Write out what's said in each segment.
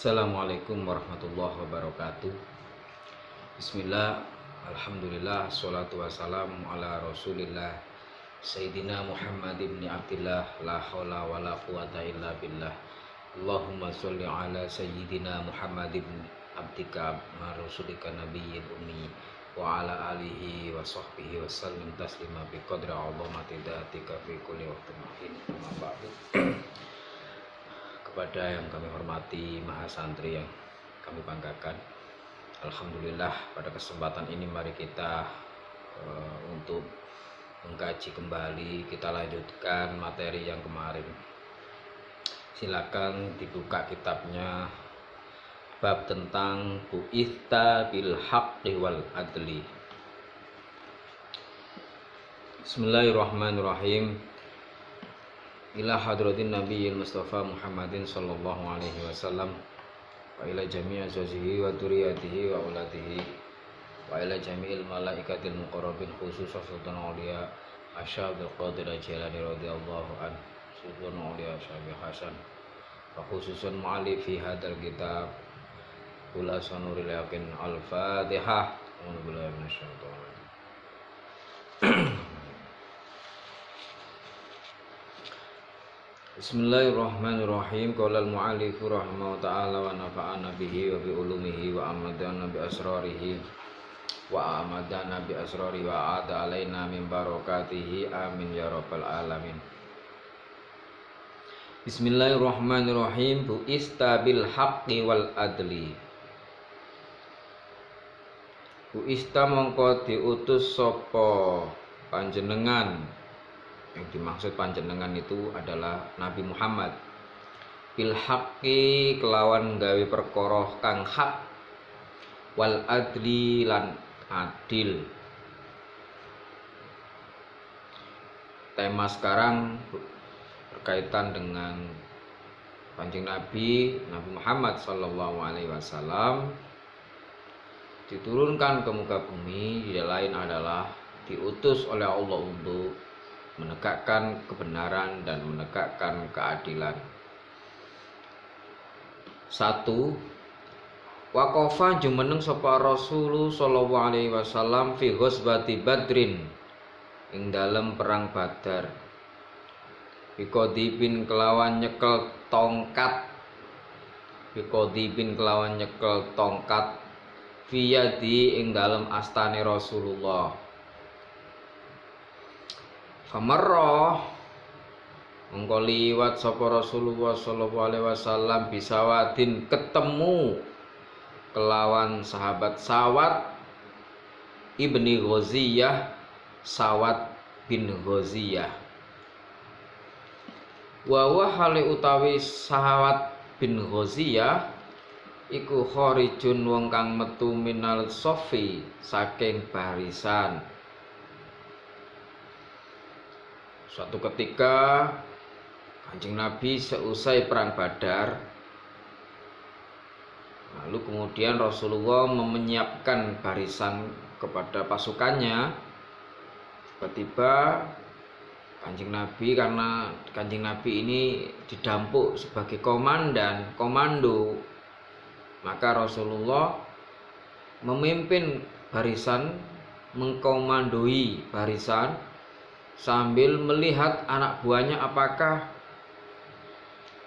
Assalamualaikum warahmatullahi wabarakatuh. Bismillah, alhamdulillah, salatu wassalamu ala rasulillah Sayyidina Muhammad ibn Abdillah, la hawla wa la quwata illa billah. Allahumma sholli ala Sayyidina Muhammad ibn Abdika ma rasulika nabiyyil ummi wa ala alihi wa sahbihi wa sallim taslima bi qadri azamati dhatika fi kulli waqtin amma ba'du. Kepada yang kami hormati Maha Santri yang kami banggakan, alhamdulillah pada kesempatan ini mari kita untuk mengkaji kembali, kita lanjutkan materi yang kemarin. Silakan dibuka kitabnya, bab tentang bu'itha bil haqqi wal adli. Bismillahirrahmanirrahim. Ila hadratin nabiyil mustafa Muhammadin sallallahu alaihi wasallam wa ila jami'i azwajihi wa dzurriyyatihi wa auladihi wa ila jami'il malaikatil muqarrabin khususan sultan auliya Asy'abul Qadir Jilani radhiyallahu anhu, sultan auliya Syekh Hasan wa khususan mu'allif fi hadzal kitab Ula Sanuril Yaqin. Al-Fatihah. Alhamdulillah minasyaitonir rajim. Bismillahirrahmanirrahim. Qala al-mu'allif rahimahullah ta'ala wa nafa'ana bihi wa bi ulumihi wa amadana bi asrarihi wa a'ada alaina min barakatihi amin ya rabbal alamin. Bismillahirrahmanirrahim. Bu'ista bil haqqi wal adli. Bu'ista mongko diutus sapa panjenengan. Yang dimaksud panjenengan itu adalah Nabi Muhammad. Bil haqqi kelawan gawe perkara kang hak, wal adli lan adil. Tema sekarang berkaitan dengan Kanjeng Nabi Muhammad sallallahu alaihi wasallam diturunkan ke muka bumi, tidak lain adalah diutus oleh Allah untuk menegakkan kebenaran dan menegakkan keadilan. 1. Waqafa jumeneng sapa Rasul sallallahu alaihi wasallam fi ghazwati Badrin ing dalem perang Badar. Biqadibin kelawan nyekel tongkat. Fiyadi ing dalem astane Rasulullah. Famarrah mengko liwat sapa Rasulullah sallallahu alaihi wasallam bisawadin ketemu kelawan sahabat Sawat ibni Ghaziyah, Sawat bin Ghaziyah. Wa hale utawi Sawat bin Ghaziyah iku kharijun wong kang metu minal sofi saking barisan. Suatu ketika Kanjeng Nabi seusai perang Badar, lalu kemudian Rasulullah menyiapkan barisan kepada pasukannya. Tiba-tiba Kanjeng Nabi, karena Kanjeng Nabi ini didampuk sebagai komando, maka Rasulullah memimpin barisan, mengkomandoi barisan sambil melihat anak buahnya apakah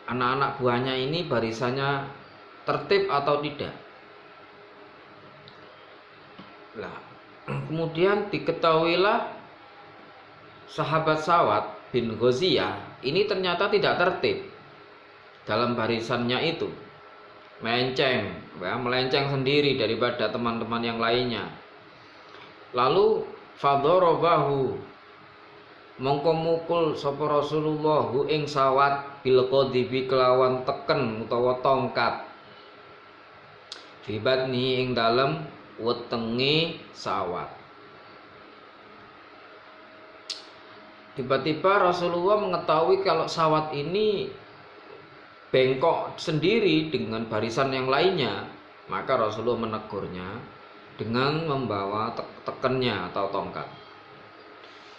anak-anak buahnya ini barisannya tertib atau tidak. Nah, kemudian diketahuilah sahabat Sawat bin Ghaziyah ini ternyata tidak tertib dalam barisannya itu, melenceng sendiri daripada teman-teman yang lainnya. Lalu fadharabahu mongko mukul sapa Rasulullah hu ing Sawat bil qadibi kelawan teken utawa tongkat, fibatni ing dalem wetenge Sawat. Tiba-tiba Rasulullah mengetahui kalau Sawat ini bengkok sendiri dengan barisan yang lainnya, maka Rasulullah menegurnya dengan membawa tekennya atau tongkat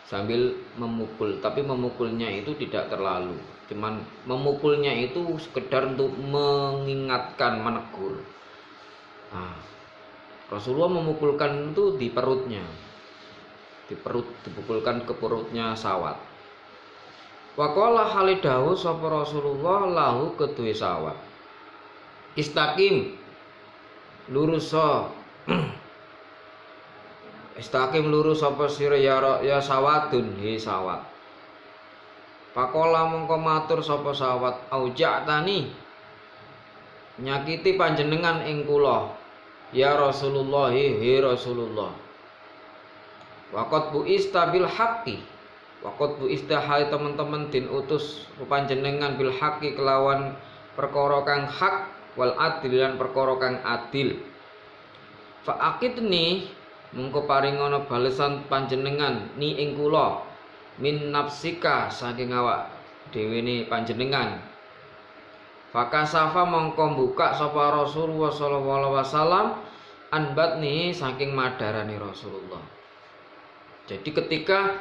sambil memukul, tapi memukulnya itu tidak terlalu. Cuman memukulnya itu sekedar untuk mengingatkan, menegur. Nah, Rasulullah memukulkan itu di perutnya, dipukulkan ke perutnya Sawat. Waqala halidahu sapa Rasulullah lahu kedue Sawat. Istaqim lurus Istaqim lurus sapa sira ya Sawadun he Sawat. Pakola mongko matur sapa Sawat, auja'tani nyakiti panjenengan ing kula ya Rasulullah he Rasulullah. Waqat bu istabil haqqi, waqat bu istahai teman-teman din utus panjenengan bil haqqi kelawan perkara kang hak wal adil lan perkara kang adil. Fa aqidni mongko paringono balesan panjenengan ni ing kula min nafsika saking awak dhewe ne panjenengan. Fakasafa mongko buka sapa Rasulullah sallallahu alaihi wasallam anbatni saking madarani Rasulullah. Jadi ketika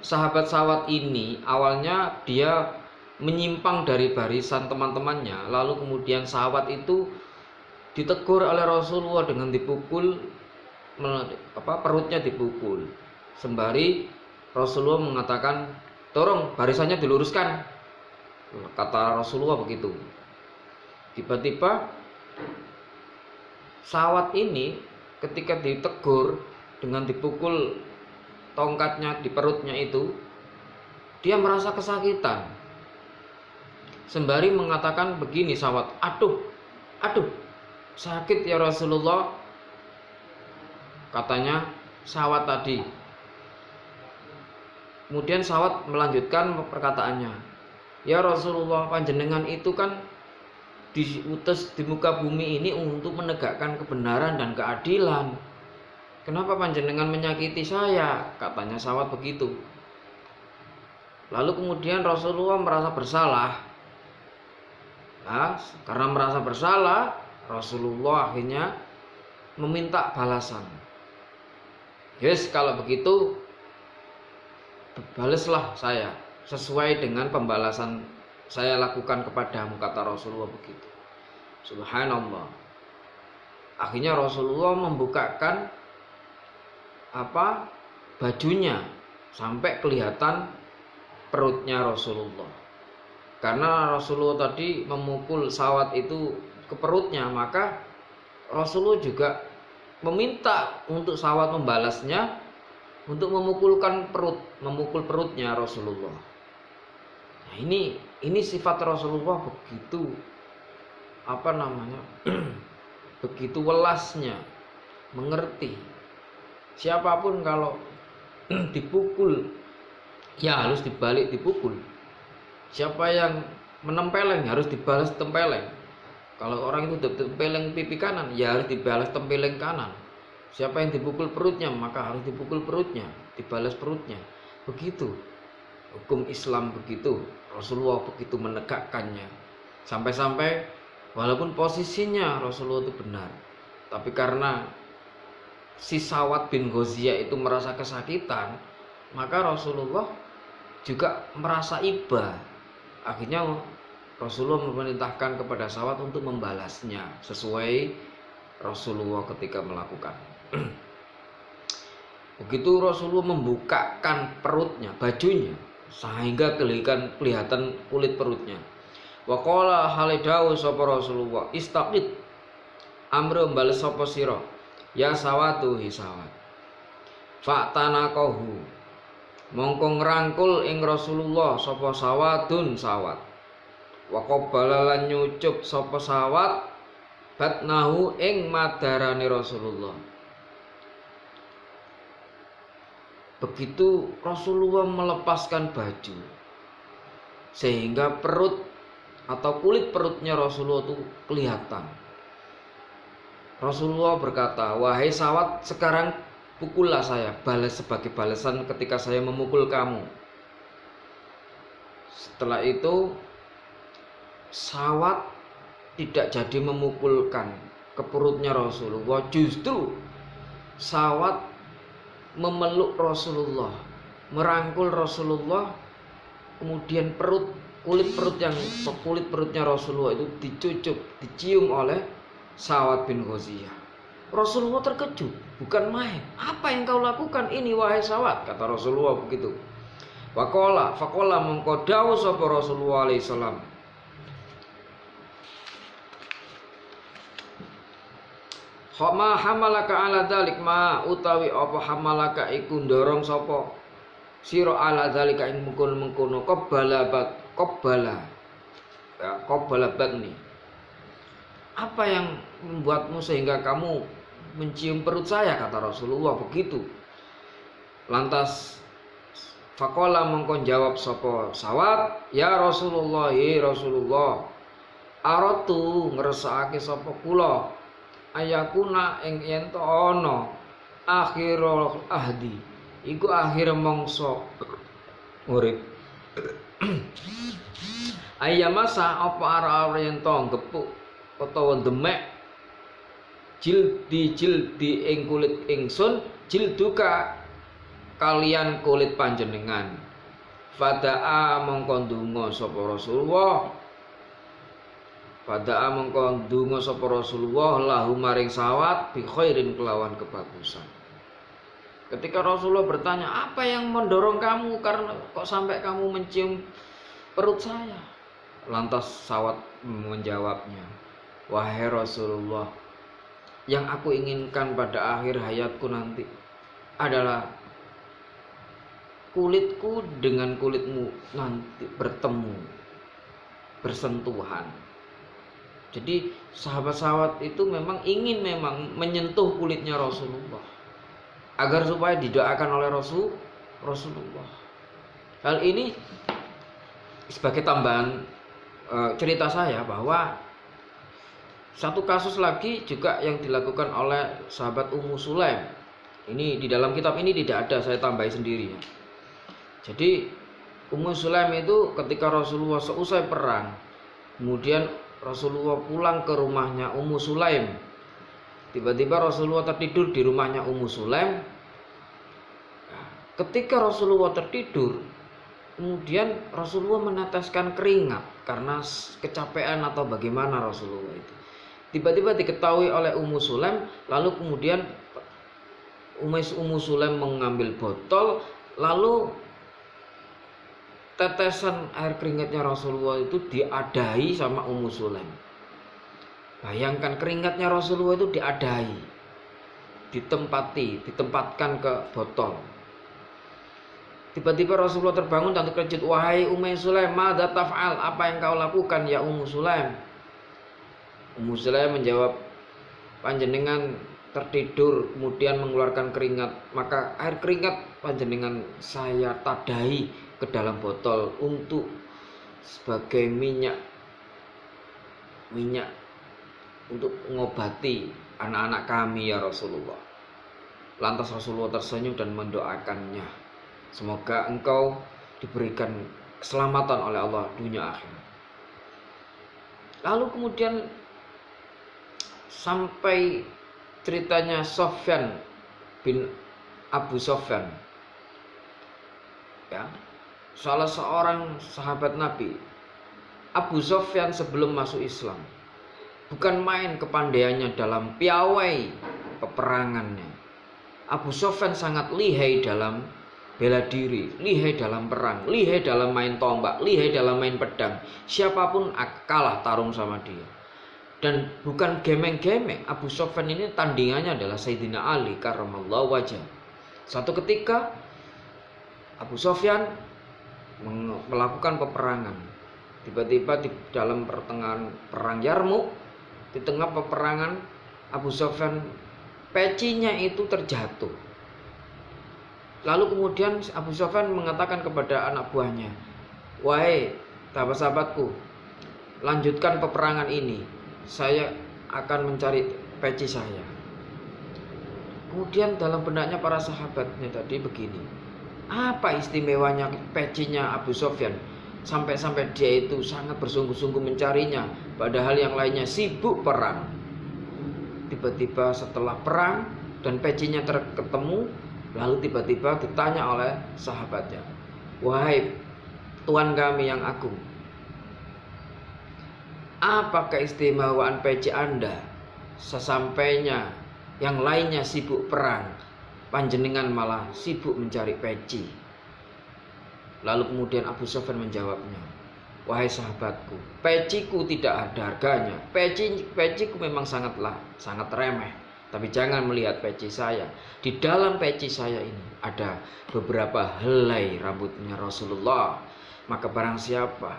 sahabat Sawat ini awalnya dia menyimpang dari barisan teman-temannya, lalu kemudian Sawat itu ditegur oleh Rasulullah dengan dipukul, perutnya dipukul. Sembari Rasulullah mengatakan, "Tolong barisannya diluruskan." Kata Rasulullah begitu. Tiba-tiba Sawat ini ketika ditegur dengan dipukul tongkatnya di perutnya itu, dia merasa kesakitan. Sembari mengatakan begini Sawat, aduh, sakit ya Rasulullah. Katanya Sawat tadi. Kemudian Sawat melanjutkan perkataannya, ya Rasulullah, panjenengan itu kan diutus di muka bumi ini untuk menegakkan kebenaran dan keadilan. Kenapa panjenengan menyakiti saya? Katanya Sawat begitu. Lalu kemudian Rasulullah merasa bersalah. Nah, karena merasa bersalah, Rasulullah akhirnya meminta balasan. Yes, kalau begitu balaslah saya sesuai dengan pembalasan saya lakukan kepadamu, kata Rasulullah begitu. Subhanallah. Akhirnya Rasulullah membukakan bajunya sampai kelihatan perutnya Rasulullah. Karena Rasulullah tadi memukul Sawat itu ke perutnya, maka Rasulullah juga meminta untuk Sawat membalasnya untuk memukul perutnya Rasulullah. Nah, ini sifat Rasulullah begitu begitu welasnya, mengerti. Siapapun kalau dipukul ya harus dibalik dipukul. Siapa yang menempeleng harus dibalas tempeleng. Kalau orang itu tempeleng pipi kanan ya harus dibalas tempeleng kanan. Siapa yang dipukul perutnya maka harus dipukul perutnya, dibalas perutnya. Begitu hukum Islam, begitu Rasulullah begitu menegakkannya. Sampai-sampai walaupun posisinya Rasulullah itu benar, tapi karena si Sawat bin Ghaziyah itu merasa kesakitan, maka Rasulullah juga merasa iba. Akhirnya Rasulullah memerintahkan kepada Sawat untuk membalasnya sesuai Rasulullah ketika melakukan. Begitu Rasulullah membukakan perutnya, bajunya, sehingga kelihatan kulit perutnya. Wa qala halidawu sapa Rasulullah, istaqid amru mbales sapa sira ya Sawatu hi Sawat. Fa'tanaqahu mongko ngrangkul ing Rasulullah sapa Sawadun Sawat. Wa qabbala lan nyucup sapa Sawat batnahu ing madarane Rasulullah. Begitu Rasulullah melepaskan baju, sehingga perut atau kulit perutnya Rasulullah itu kelihatan. Rasulullah berkata, wahai Sawat, sekarang pukullah saya, balas sebagai balasan ketika saya memukul kamu. Setelah itu Sawat tidak jadi memukulkan ke perutnya Rasulullah, justru Sawat memeluk Rasulullah, merangkul Rasulullah, kemudian perut kulit perutnya Rasulullah itu dicucuk, dicium oleh Sa'ad bin Ghaziyah. Rasulullah terkejut, bukan main. Apa yang kau lakukan ini wahai Sa'ad? Kata Rasulullah begitu. Faqala mongko dawuh sapa Rasulullah alaihi salam. Ma hamalaka ala dzalik ma utawi apa hamalaka iku ndorong sapa sira ala dzalika ing mengkono qabbala nih. Apa yang membuatmu sehingga kamu mencium perut saya? Kata Rasulullah begitu. Lantas faqala mongko jawab sapa Sa'ad, ya Rasulullah, aratu ngersakake sapa kula ayakuna ing yen to ana akhirul ahdi iku akhir mangsa urip. Ayamasa apa ara yen to gepuk utawa demek jildi ing kulit ingsun jilduka kalian kulit panjenengan. Fada'a mongko ndonga sapa Rasulullah lahu maring Sa'ad bi khairin kelawan kebagusan. Ketika Rasulullah bertanya, apa yang mendorong kamu karena kok sampai kamu mencium perut saya? Lantas Sa'ad menjawabnya, wahai Rasulullah, yang aku inginkan pada akhir hayatku nanti adalah kulitku dengan kulitmu nanti bertemu, bersentuhan. Jadi sahabat-sahabat itu memang ingin menyentuh kulitnya Rasulullah agar supaya didoakan oleh Rasulullah. Hal ini sebagai tambahan cerita saya bahwa satu kasus lagi juga yang dilakukan oleh sahabat Ummu Sulaim. Ini di dalam kitab ini tidak ada, saya tambahi sendiri ya. Jadi Ummu Sulaim itu ketika Rasulullah seusai perang, kemudian Rasulullah pulang ke rumahnya Ummu Sulaim. Tiba-tiba Rasulullah tertidur di rumahnya Ummu Sulaim. Ketika Rasulullah tertidur, kemudian Rasulullah meneteskan keringat karena kecapean atau bagaimana Rasulullah itu. Tiba-tiba diketahui oleh Ummu Sulaim, lalu kemudian Ummu Sulaim mengambil botol, lalu tetesan air keringatnya Rasulullah itu diadahi sama Ummu Sulaim. Bayangkan keringatnya Rasulullah itu diadahi, ditempatkan ke botol. Tiba-tiba Rasulullah terbangun dan terkejut, wahai Ummu Sulaim, madza taf'al? Apa yang kau lakukan ya Ummu Sulaim? Ummu Sulaim menjawab, panjenengan tertidur kemudian mengeluarkan keringat, maka air keringat panjenengan saya tadahi ke dalam botol untuk sebagai minyak untuk mengobati anak-anak kami ya Rasulullah. Lantas Rasulullah tersenyum dan mendoakannya, semoga engkau diberikan keselamatan oleh Allah dunia akhirat. Lalu kemudian sampai ceritanya Sofyan bin Abu Sofyan, ya, salah seorang sahabat Nabi. Abu Sofyan sebelum masuk Islam bukan main kepandaiannya dalam piawai peperangannya. Abu Sofyan sangat lihai dalam bela diri, lihai dalam perang, lihai dalam main tombak, lihai dalam main pedang. Siapapun kalah tarung sama dia. Dan bukan gemeng-gemeng. Abu Sofyan ini tandingannya adalah Sayyidina Ali karramallahu wajah. Satu ketika Abu Sofyan melakukan peperangan. Tiba-tiba di dalam pertengahan perang Yarmuk, di tengah peperangan, Abu Sofyan pecinya itu terjatuh. Lalu kemudian Abu Sofyan mengatakan kepada anak buahnya, wahai sahabat-sahabatku, lanjutkan peperangan ini. Saya akan mencari peci saya. Kemudian dalam benaknya para sahabatnya tadi begini, apa istimewanya pecinya Abu Sofyan sampai-sampai dia itu sangat bersungguh-sungguh mencarinya, padahal yang lainnya sibuk perang. Tiba-tiba setelah perang dan pecinya ketemu, lalu tiba-tiba ditanya oleh sahabatnya, wahai Tuhan kami yang agung, Apa keistimewaan peci Anda? Sesampainya yang lainnya sibuk perang, panjenengan malah sibuk mencari peci. Lalu kemudian Abu Sufyan menjawabnya, wahai sahabatku, peciku tidak ada harganya. Peciku memang sangat remeh. Tapi jangan melihat peci saya. Di dalam peci saya ini ada beberapa helai rambutnya Rasulullah. Maka barang siapa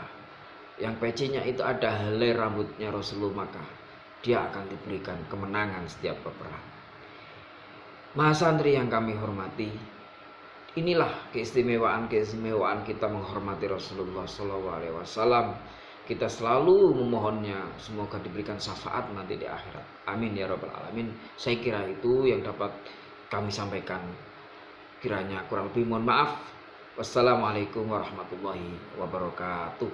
yang pecinya itu ada helai rambutnya Rasulullah, maka dia akan diberikan kemenangan setiap peperangan. Mahasantri yang kami hormati, inilah keistimewaan kita menghormati Rasulullah SAW. Kita selalu memohonnya semoga diberikan syafaat nanti di akhirat. Amin ya rabbal alamin. Saya kira itu yang dapat kami sampaikan. Kiranya kurang lebih mohon maaf. Wassalamualaikum warahmatullahi wabarakatuh.